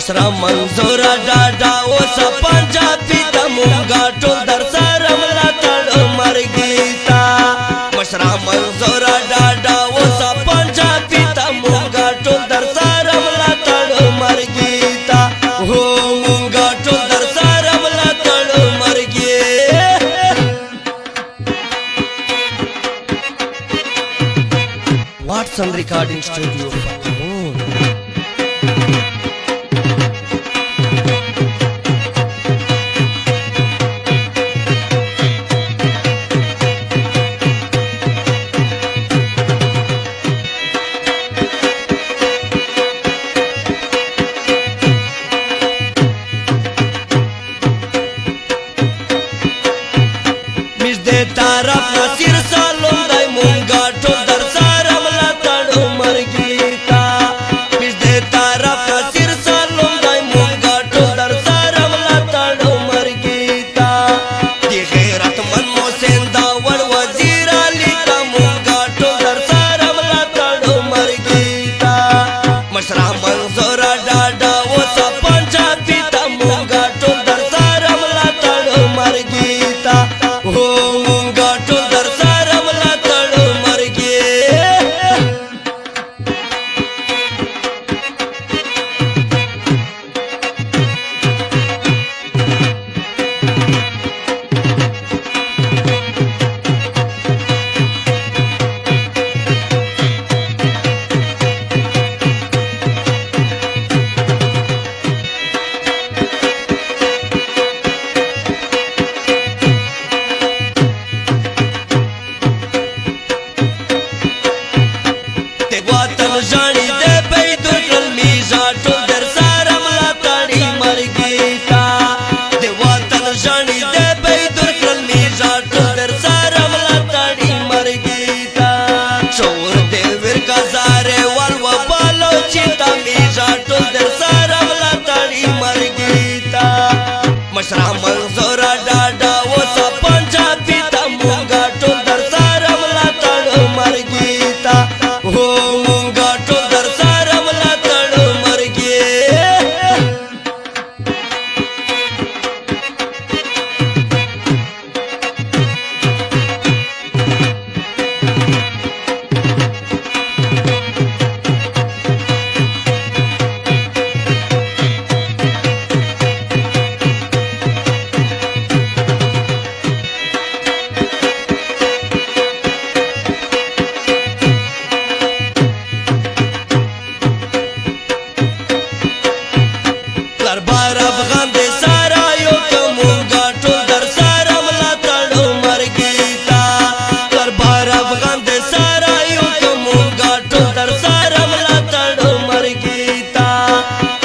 مشره منظور ډاډا اوس پنجابي د مونږه ټول در سره ملاتړ مرګي تا مشره منظور ډاډا اوس پنجابي د مونږه ټول در سره ملاتړ مرګي تا هو مونږه ټول در سره ملاتړ مرګي Watson Recording Studio طرف نصیر سالم دای مونږه ټول در سره ملاتړ مرګي تا مش دې طرف نصیر سالم دای مونږه ټول در سره ملاتړ مرګي تا دی غیرت من محسن دا ور وزیر علی تا مونږه ټول در سره ملاتړ مرګي تا مشره منظور ډاډا اوس پنجابي تا مونږه ټول در سره ملاتړ مرګي تا هو जानी दे पैदू कलमी जाटो दर सारा मलाताड़ी मरगी ता देवातन जानी दे पैदू कलमी जाटो दर सारा मलाताड़ी मरगी ता चोर देवर का जारे वालवा बालो चिता मी जाटो दर सारा मलाताड़ी मरगी ता मशरा मंजूर डाडा वो सा पंजाबी ता मुंगा टो दर सारा मलाताड़ मरगी ता हो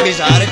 Bizarre